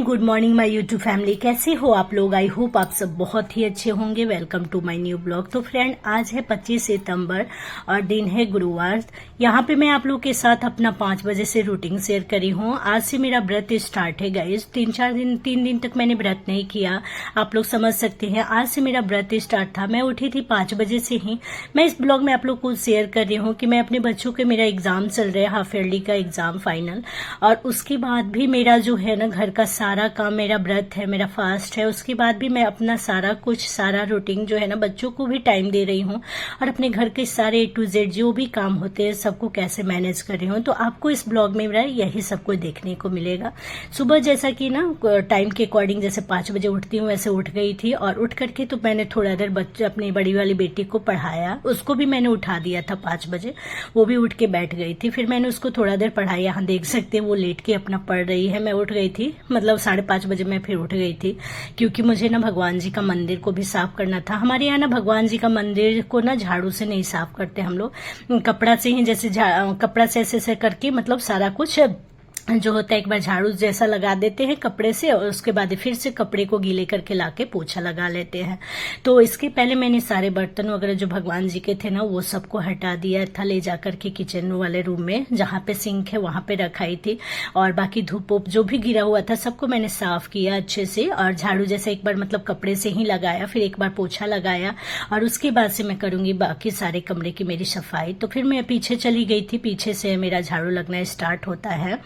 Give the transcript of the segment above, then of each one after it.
Good morning my YouTube family. कैसे हो आप लोग? आई होप आप सब बहुत ही अच्छे होंगे। Welcome to my new blog. तो फ्रेंड, आज है 25 सितंबर और दिन है गुरुवार। यहाँ पे मैं आप लोग के साथ अपना 5 बजे से रूटीन शेयर करी हूँ। आज से मेरा व्रत स्टार्ट है गाइस। 3 दिन तक मैंने व्रत नहीं किया, आप लोग समझ सकते हैं। आज से मेरा व्रत स्टार्ट था। मैं उठी थी 5 बजे से ही। मैं इस ब्लॉग में आप लोग को शेयर कर रही हूँ कि मैं अपने बच्चों के, मेरा एग्जाम चल रहा है, हाफ ईयरली का एग्जाम फाइनल, और उसके बाद भी मेरा जो है ना घर का सारा काम, मेरा व्रत है, मेरा फास्ट है, उसके बाद भी मैं अपना सारा रूटीन जो है ना, बच्चों को भी टाइम दे रही हूँ और अपने घर के सारे A to Z जो भी काम होते हैं सबको कैसे मैनेज कर रही हूँ। तो आपको इस ब्लॉग में मेरा यही सब कुछ देखने को मिलेगा। सुबह जैसा कि ना टाइम के अकॉर्डिंग जैसे 5 बजे उठती हूँ वैसे उठ गई थी, और उठ करके तो मैंने थोड़ा देर बच्चे अपनी बड़ी वाली बेटी को पढ़ाया। उसको भी मैंने उठा दिया था 5 बजे, वो भी उठ के बैठ गई थी। फिर मैंने उसको थोड़ा देर पढ़ाया। यहाँ देख सकते हैं वो लेट के अपना पढ़ रही है। मैं उठ गई थी, मतलब 5:30 बजे मैं फिर उठ गई थी, क्योंकि मुझे ना भगवान जी का मंदिर को भी साफ करना था। हमारे यहाँ ना भगवान जी का मंदिर को ना झाड़ू से नहीं साफ करते हम लोग, कपड़ा से ही, जैसे कपड़ा से ऐसे करके, मतलब सारा कुछ जो होता है एक बार झाड़ू जैसा लगा देते हैं कपड़े से, और उसके बाद फिर से कपड़े को गीले करके लाके पोछा लगा लेते हैं। तो इसके पहले मैंने सारे बर्तन वगैरह जो भगवान जी के थे ना वो सबको हटा दिया था, ले जाकर के किचन वाले रूम में जहाँ पे सिंक है वहां पे रखाई थी, और बाकी धूप वूप जो भी गिरा हुआ था सबको मैंने साफ किया अच्छे से, और झाड़ू जैसे एक बार मतलब कपड़े से ही लगाया, फिर एक बार पोछा लगाया, और उसके बाद से मैं करूंगी बाकी सारे कमरे की मेरी सफाई। तो फिर मैं पीछे चली गई थी, पीछे से मेरा झाड़ू लगना स्टार्ट होता है।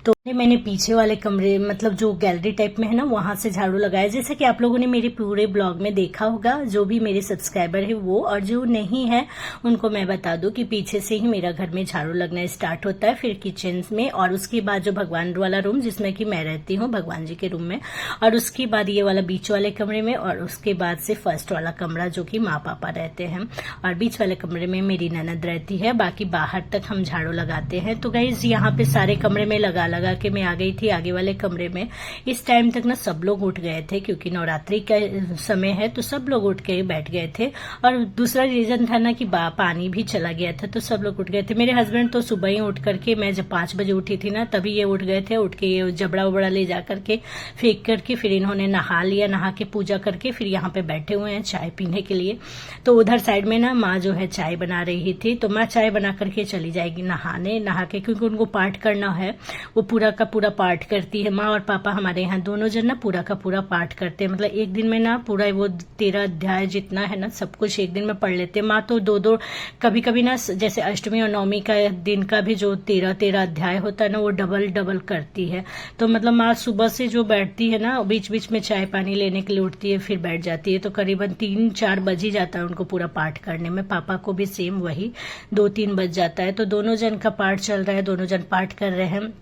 तो मैंने पीछे वाले कमरे, मतलब जो गैलरी टाइप में है ना, वहां से झाड़ू लगाया। जैसा कि आप लोगों ने मेरे पूरे ब्लॉग में देखा होगा, जो भी मेरे सब्सक्राइबर है वो, और जो नहीं है उनको मैं बता दूं कि पीछे से ही मेरा घर में झाड़ू लगना स्टार्ट होता है, फिर किचन में, और उसके बाद जो भगवान वाला रूम जिसमें कि मैं रहती हूँ भगवान जी के रूम में, और उसके बाद ये वाला बीच वाले कमरे में, और उसके बाद से फर्स्ट वाला कमरा जो कि माँ पापा रहते हैं, और बीच वाले कमरे में मेरी ननद रहती है। बाकी बाहर तक हम झाड़ू लगाते हैं। तो गाइज यहाँ पे सारे कमरे में लगा के मैं आ गई थी आगे वाले कमरे में। इस टाइम तक ना सब लोग उठ गए थे, क्योंकि नवरात्रि का समय है तो सब लोग उठ के बैठ गए थे, और दूसरा रीजन था ना कि पानी भी चला गया था तो सब लोग उठ गए थे। मेरे हस्बैंड तो सुबह ही उठ करके, मैं जब 5 बजे उठी थी ना तभी ये उठ गए थे। उठ के ये जबड़ा उबड़ा ले जा करके फेंक करके फिर इन्होंने नहा लिया, नहा के पूजा करके फिर यहाँ पे बैठे हुए हैं चाय पीने के लिए। तो उधर साइड में ना माँ जो है चाय बना रही थी, तो माँ चाय बना करके चली जाएगी नहाने, नहा के, क्योंकि उनको पाठ करना है, वो पूरा का पूरा पाठ करती है। माँ और पापा हमारे यहाँ दोनों जन ना पूरा का पूरा पाठ करते हैं, मतलब एक दिन में ना पूरा वो 13 अध्याय जितना है ना सब कुछ एक दिन में पढ़ लेते हैं। माँ तो 2-2, कभी कभी ना जैसे अष्टमी और नवमी का दिन का भी जो 13 अध्याय होता है ना वो डबल करती है। तो मतलब माँ सुबह से जो बैठती है ना, बीच बीच में चाय पानी लेने के लिए उठती है, फिर बैठ जाती है, तो करीबन 3-4 बज ही जाता है उनको पूरा पाठ करने में। पापा को भी सेम वही 2-3 बज जाता है। तो दोनों जन का पाठ चल रहा है, दोनों जन पाठ कर रहे हैं,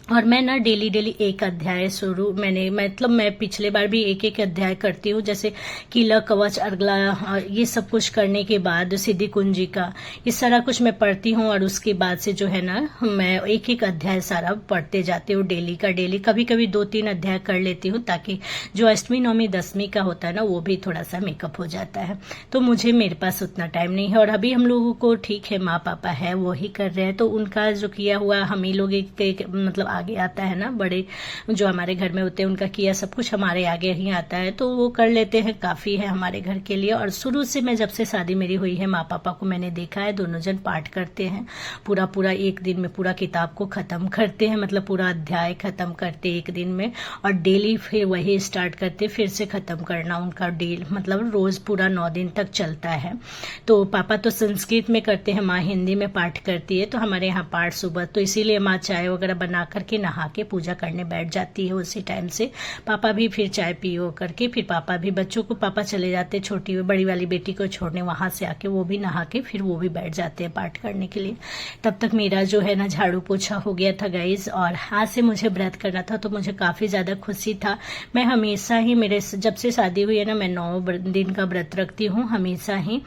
और मैं ना डेली एक अध्याय मतलब मैं पिछले बार भी एक अध्याय करती हूँ, जैसे कीला कवच अर्गला, ये सब कुछ करने के बाद सिद्धि कुंजी का ये सारा कुछ मैं पढ़ती हूँ, और उसके बाद से जो है ना मैं एक अध्याय सारा पढ़ते जाती हूँ डेली का डेली। कभी कभी 2-3 अध्याय कर लेती हूँ, ताकि जो अष्टमी नवमी दसवीं का होता है ना वो भी थोड़ा सा मेकअप हो जाता है। तो मेरे पास उतना टाइम नहीं है, और अभी हम लोगों को ठीक है माँ पापा है वो ही कर रहे हैं, तो उनका जो किया हुआ हम ही लोग मतलब आगे आता है ना, बड़े जो हमारे घर में होते हैं उनका किया सब कुछ हमारे आगे ही आता है, तो वो कर लेते हैं, काफी है हमारे घर के लिए। और शुरू से मैं जब से शादी मेरी हुई है माँ पापा को मैंने देखा है, दोनों जन पाठ करते हैं, पूरा एक दिन में पूरा किताब को खत्म करते हैं, मतलब पूरा अध्याय खत्म करते एक दिन में, और डेली फिर वही स्टार्ट करते, फिर से खत्म करना उनका डेली, मतलब रोज पूरा 9 दिन तक चलता है। तो पापा तो संस्कृत में करते हैं, माँ हिंदी में पाठ करती है, तो हमारे यहाँ पाठ सुबह, तो इसीलिए माँ चाय वगैरह बना करके नहा के पूजा करने बैठ जाती है उसी टाइम से। पापा भी फिर चाय पियो करके, फिर पापा भी बच्चों को, पापा चले जाते छोटी बड़ी वाली बेटी को छोड़ने, वहां से आके वो भी नहा के फिर वो भी बैठ जाते हैं पाठ करने के लिए। तब तक मेरा जो है ना झाड़ू पोछा हो गया था गाइज, और आज से मुझे व्रत करना था, तो मुझे काफी ज्यादा खुशी था। मैं हमेशा ही, मेरे जब से शादी हुई है ना, मैं 9 दिन का व्रत रखती हूँ हमेशा ही,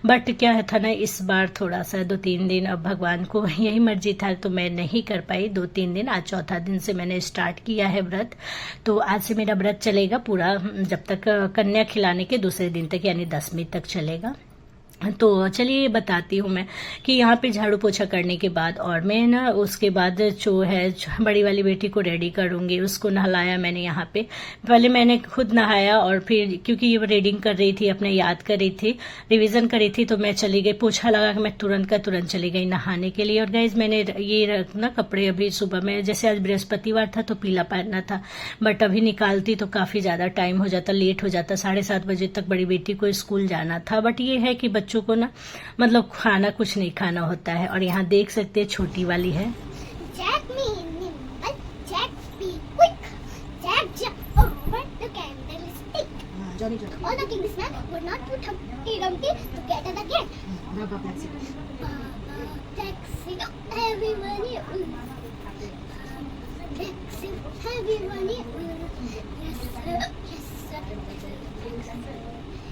बट क्या था ना इस बार थोड़ा सा 2-3 दिन, अब भगवान को यही मर्जी था तो मैं नहीं कर पाई 2-3 दिन। आज चौथा दिन से मैंने स्टार्ट किया है व्रत, तो आज से मेरा व्रत चलेगा पूरा, जब तक कन्या खिलाने के दूसरे दिन तक, यानी 10वीं तक चलेगा। तो चलिए बताती हूँ मैं कि यहाँ पे झाड़ू पोछा करने के बाद और मैं ना उसके बाद जो है बड़ी वाली बेटी को रेडी करूँगी, उसको नहलाया मैंने। यहाँ पे पहले मैंने खुद नहाया और फिर क्योंकि ये रीडिंग कर रही थी, अपने याद कर रही थी, रिवीजन कर रही थी, तो मैं चली गई, पोछा लगा के मैं तुरंत का तुरंत चली गई नहाने के लिए। और गाइज मैंने ये ना कपड़े अभी सुबह में, जैसे आज बृहस्पतिवार था तो पीला पहनना था, बट अभी निकालती तो काफ़ी ज़्यादा टाइम हो जाता, लेट हो जाता, 7:30 बजे तक बड़ी बेटी को स्कूल जाना था। बट ये है कि बच्चों को ना मतलब खाना कुछ नहीं खाना होता है। और यहाँ देख सकते हैं छोटी वाली है, All the king's men would not put Humpty Dumpty together again. Taxi, heavy money. Taxi, heavy money. Yes, sir. Yes, sir.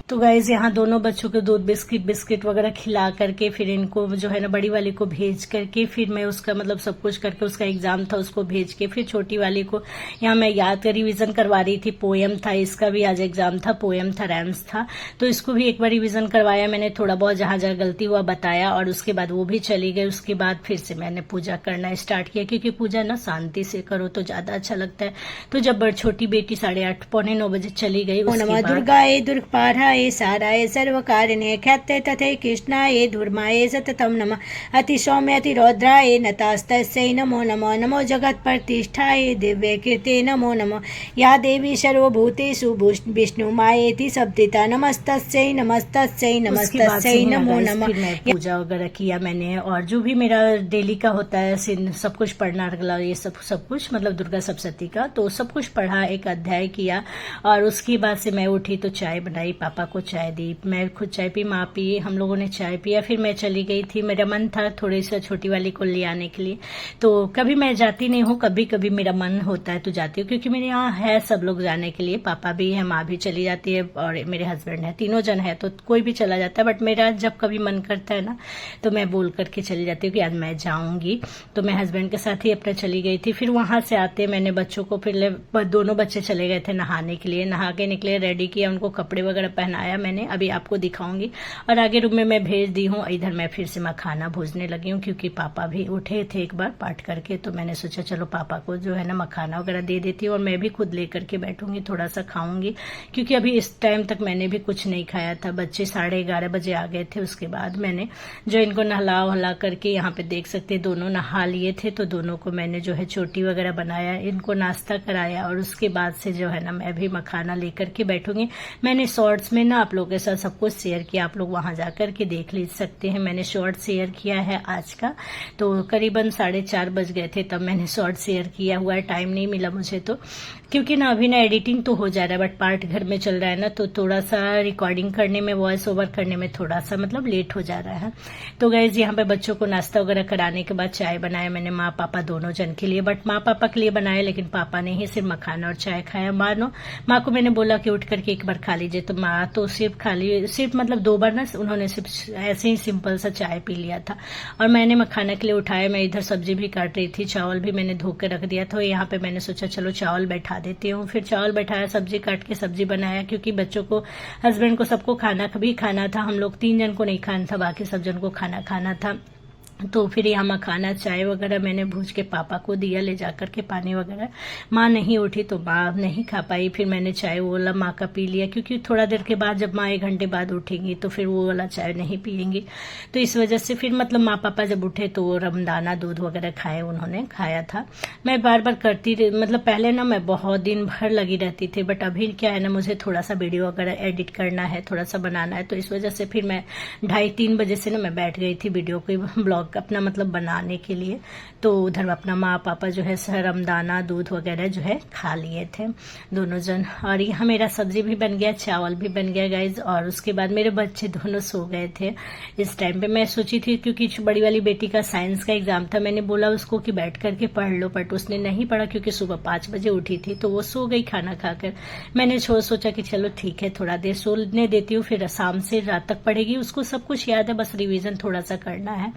तो गाइज यहाँ दोनों बच्चों को दूध बिस्किट वगैरह खिला करके फिर इनको जो है ना बड़ी वाली को भेज करके फिर मैं उसका मतलब सब कुछ करके, उसका एग्जाम था उसको भेज के फिर छोटी वाली को यहाँ मैं याद कर रिवीजन करवा रही थी। पोएम था, इसका भी आज एग्जाम था, पोएम था, रैम्स था, तो इसको भी एक बार रिवीजन करवाया मैंने, थोड़ा बहुत जहां जहां गलती हुआ बताया। और उसके बाद वो भी चली गई। उसके बाद फिर से मैंने पूजा करना स्टार्ट किया, क्योंकि पूजा ना शांति से करो तो ज्यादा अच्छा लगता है। तो जब छोटी बेटी 8:30 पौने 9 बजे चली गई, दुर्गाए दुर्गपाराय साराय सर्वकारिणे ख्याते तथे कृष्णाय धूर्माय सततम नमः अति सौम्य अति रौद्राय नतास्तस्यै नमो नमः नमो जगत प्रतिष्ठाय दिव्य कीर्ते नमो नमः या देवी सर्वभूतेषु विष्णुमायेति शब्दिता नमस्तस्यै नमस्तस्यै नमस्तस्यै नमो नमः। पूजा वगैरह किया मैंने, और जो भी मेरा डेली का होता है सब कुछ पढ़ना, ये सब कुछ मतलब दुर्गा सप्तशती का, तो सब कुछ पढ़ा, एक अध्याय किया। और उसके बाद से मैं उठी तो चाय बनाई, पापा को चाय दी, मैं खुद चाय पी, माँ पी, हम लोगों ने चाय पिया। फिर मैं चली गई थी, मेरा मन था थोड़ी सा छोटी वाली को ले आने के लिए। तो कभी मैं जाती नहीं हूँ, कभी कभी मेरा मन होता है तो जाती हूँ, क्योंकि मेरे यहाँ है सब लोग जाने के लिए, पापा भी है, माँ भी चली जाती है और मेरे हस्बैंड है, तीनों जन है तो कोई भी चला जाता है। बट मेरा जब कभी मन करता है ना तो मैं बोल करके चली जाती हूँ कि आज मैं जाऊंगी। तो मैं हस्बैंड के साथ ही अपना चली गई थी। फिर वहां से आते मैंने बच्चों को, फिर दोनों बच्चे चले गए थे नहाने के लिए, नहा के निकले, रेडी किया, उनको कपड़े वगैरह पहनाया मैंने, अभी आपको दिखाऊंगी। और आगे रूम में मैं भेज दी हूँ। इधर मैं फिर से मखाना भूजने लगी हूँ, क्योंकि पापा भी उठे थे एक बार पाठ करके, तो मैंने सोचा चलो पापा को जो है ना मखाना वगैरह दे देती हूँ, और मैं भी खुद लेकर के बैठूंगी, थोड़ा सा खाऊंगी, क्योंकि अभी इस टाइम तक मैंने भी कुछ नहीं खाया था। बच्चे 11:30 बजे आ गए थे। उसके बाद मैंने जो इनको नहला वहला करके, यहाँ पे देख सकते दोनों नहा लिए थे, तो दोनों को मैंने जो है चोटी वगैरह बनाया, इनको नाश्ता कराया, और उसके बाद से जो है ना मैं भी मखाना लेकर के बैठूंगी। मैंने शॉर्ट्स में ना आप लोगों के साथ सब कुछ शेयर किया, आप लोग वहां जाकर के देख ले सकते हैं। मैंने शॉर्ट शेयर किया है आज का, तो करीबन 4:30 बज गए थे तब मैंने शॉर्ट शेयर किया हुआ है। टाइम नहीं मिला मुझे तो, क्योंकि ना अभी ना एडिटिंग तो हो जा रहा है, बट पार्ट घर में चल रहा है ना, तो थोड़ा सा रिकॉर्डिंग करने में, वॉइस ओवर करने में थोड़ा सा मतलब लेट हो जा रहा है। तो गाइज यहाँ पे बच्चों को नाश्ता वगैरह कराने के बाद चाय बनाया मैंने, माँ पापा दोनों जन के लिए, बट माँ पापा के लिए बनाया, लेकिन पापा ने ही सिर्फ मखाना और चाय खाया। माँ को मैंने बोला कि उठ करके एक बार खा लीजिए, तो माँ तो सिर्फ खा ली, सिर्फ मतलब 2 बार ना उन्होंने सिर्फ ऐसे ही सिंपल सा चाय पी लिया था। और मैंने मखाना के लिए उठाया, मैं इधर सब्जी भी काट रही थी, चावल भी मैंने धो के रख दिया था। यहाँ पे मैंने सोचा चलो चावल बैठा देती हूँ, फिर चावल बैठाया, सब्जी काट के सब्जी बनाया, क्योंकि बच्चों को, हस्बैंड को, सबको खाना भी खाना था, हम लोग 3 जन को नहीं खाना था, बाकी सब जन को खाना था। तो फिर यहाँ मखाना चाय वगैरह मैंने भूज के पापा को दिया ले जाकर के, पानी वगैरह। माँ नहीं उठी तो माँ नहीं खा पाई, फिर मैंने चाय वो वाला माँ का पी लिया, क्योंकि थोड़ा देर के बाद जब माँ 1 घंटे बाद उठेंगी तो फिर वो वाला चाय नहीं पियेंगी। तो इस वजह से फिर मतलब माँ पापा जब उठे तो वो रमदाना दूध वगैरह खाए, उन्होंने खाया था। मैं बार बार करती रही, मतलब पहले ना मैं बहुत दिन भर लगी रहती थी, बट अभी क्या है ना, मुझे थोड़ा सा वीडियो वगैरह एडिट करना है, थोड़ा सा बनाना है, तो इस वजह से फिर मैं 2:30-3 बजे से ना मैं बैठ गई थी वीडियो को, ब्लॉग अपना मतलब बनाने के लिए। तो उधर अपना माँ पापा जो है रमदाना दूध वगैरह जो है खा लिए थे दोनों जन। और यहाँ मेरा सब्जी भी बन गया, चावल भी बन गया गाइज। और उसके बाद मेरे बच्चे दोनों सो गए थे इस टाइम पे। मैं सोची थी, क्योंकि बड़ी वाली बेटी का साइंस का एग्जाम था, मैंने बोला उसको कि बैठ करके पढ़ लो, बट उसने नहीं पढ़ा, क्योंकि सुबह 5 बजे उठी थी, तो वो सो गई खाना खाकर। मैंने सोचा कि चलो ठीक है, थोड़ा देर सोने देती हूँ, फिर शाम से रात तक पढ़ेगी, उसको सब कुछ याद है, बस रिवीजन थोड़ा सा करना है।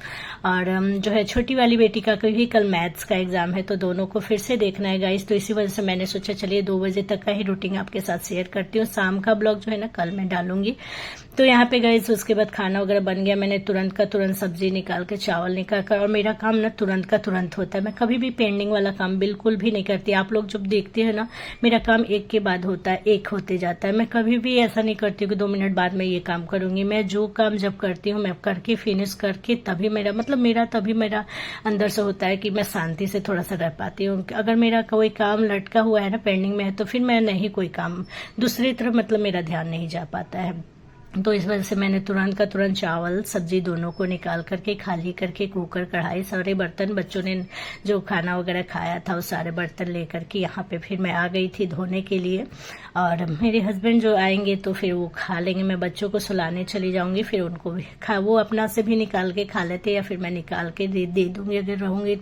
और जो है छोटी वाली बेटी का भी कल मैथ्स का एग्जाम है, तो दोनों को फिर से देखना है गाइस। तो इसी वजह से मैंने सोचा चलिए 2 बजे तक का ही रूटीन आपके साथ शेयर करती हूँ। शाम का ब्लॉग जो है ना कल मैं डालूंगी। तो यहाँ पे गाइस उसके बाद खाना वगैरह बन गया। मैंने तुरंत का तुरंत सब्जी निकाल के, चावल निकाल कर, और मेरा काम ना तुरंत का तुरंत होता है। मैं कभी भी पेंडिंग वाला काम बिल्कुल भी नहीं करती। आप लोग जब देखते हैं ना, मेरा काम एक के बाद होता है, एक होते जाता है। मैं कभी भी ऐसा नहीं करती हूँ कि 2 मिनट बाद मैं ये काम करूंगी। मैं जो काम जब करती हूँ मैं करके फिनिश करके तभी मेरा अंदर से होता है कि मैं शांति से थोड़ा सा रह पाती हूँ। अगर मेरा कोई काम लटका हुआ है ना, पेंडिंग में है, तो फिर मैं नहीं कोई काम दूसरी तरफ मेरा ध्यान नहीं जा पाता है। तो इस वजह से मैंने तुरंत का तुरंत चावल सब्जी दोनों को निकाल करके खाली करके कुकर कढ़ाई सारे बर्तन, बच्चों ने जो खाना वगैरह खाया था वो सारे बर्तन लेकर के यहाँ पे फिर मैं आ गई थी धोने के लिए। और मेरे हस्बैंड जो आएंगे तो फिर वो खा लेंगे। मैं बच्चों को सुलाने चली जाऊंगी, फिर उनको भी वो अपना से भी निकाल के खा लेते, या फिर मैं निकाल के दे दूंगी अगर रहूंगी।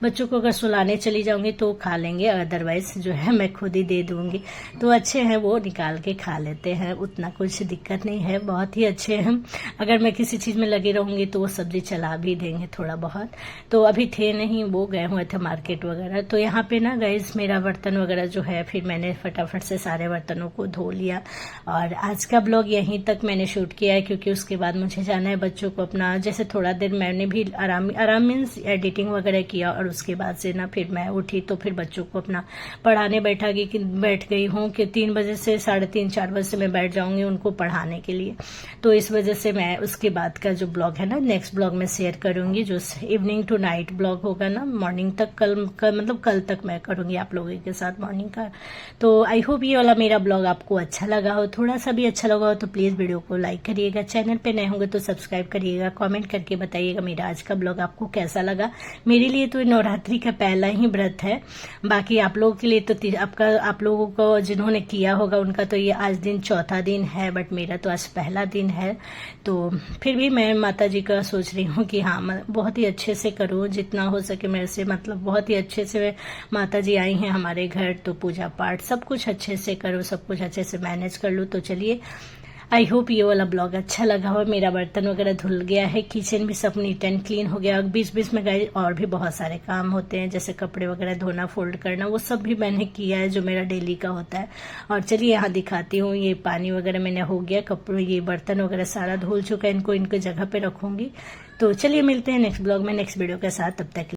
बच्चों को अगर सुलाने चली जाऊंगी तो खा लेंगे, अदरवाइज जो है मैं खुद ही दे दूंगी। तो अच्छे हैं, वो निकाल के खा लेते हैं, उतना कुछ दिक्कत नहीं है, बहुत ही अच्छे हैं। अगर मैं किसी चीज में लगी रहूंगी तो वो सब्जी चला भी देंगे थोड़ा बहुत। तो अभी थे नहीं, वो गए हुए थे मार्केट वगैरह। तो यहाँ पे ना गाइस मेरा बर्तन वगैरह जो है फिर मैंने फटाफट से सारे बर्तनों को धो लिया। और आज का ब्लॉग यहीं तक मैंने शूट किया है, क्योंकि उसके बाद मुझे जाना है बच्चों को अपना, जैसे थोड़ा देर मैंने भी आराम मीन्स एडिटिंग वगैरह किया। और उसके बाद से ना फिर मैं उठी तो फिर बच्चों को अपना पढ़ाने बैठ गई हूँ कि 3 बजे से 3:30-4 बजे से मैं बैठ जाऊंगी उनको पढ़ाने के लिए। तो इस वजह से मैं उसके बाद का जो ब्लॉग है ना नेक्स्ट ब्लॉग में शेयर करूंगी, जो इवनिंग टू नाइट ब्लॉग होगा ना, मॉर्निंग तक कल तक मैं करूंगी आप लोगों के साथ मॉर्निंग का। तो आई होप ये वाला मेरा ब्लॉग आपको अच्छा लगा हो, थोड़ा सा भी अच्छा लगा हो तो प्लीज वीडियो को लाइक करिएगा, चैनल पे नए होंगे तो सब्सक्राइब करिएगा, कमेंट करके बताइएगा मेरा आज का ब्लॉग आपको कैसा लगा। मेरे लिए तो नवरात्रि का पहला ही व्रत है, बाकी आप लोगों के लिए तो आप लोगों को जिन्होंने किया होगा उनका तो ये आज दिन चौथा दिन है, बट मेरा तो आज पहला दिन है। तो फिर भी मैं माता जी का सोच रही हूँ कि हाँ मैं बहुत ही अच्छे से करूँ, जितना हो सके मेरे से, बहुत ही अच्छे से माता जी आई हैं हमारे घर, तो पूजा पाठ सब कुछ अच्छे से करूँ, सब कुछ अच्छे से मैनेज कर लूँ। तो चलिए आई होप ये वाला ब्लॉग अच्छा लगा हो। मेरा बर्तन वगैरह धुल गया है, किचन भी सब नीट एंड क्लीन हो गया। बीच बीच में गए और भी बहुत सारे काम होते हैं, जैसे कपड़े वगैरह धोना, फोल्ड करना, वो सब भी मैंने किया है जो मेरा डेली का होता है। और चलिए यहाँ दिखाती हूँ, ये पानी वगैरह मैंने हो गया, कपड़े ये बर्तन वगैरह सारा धुल चुका है, इनको जगह पे रखूंगी। तो चलिए मिलते हैं नेक्स्ट ब्लॉग में नेक्स्ट वीडियो के साथ, तब तक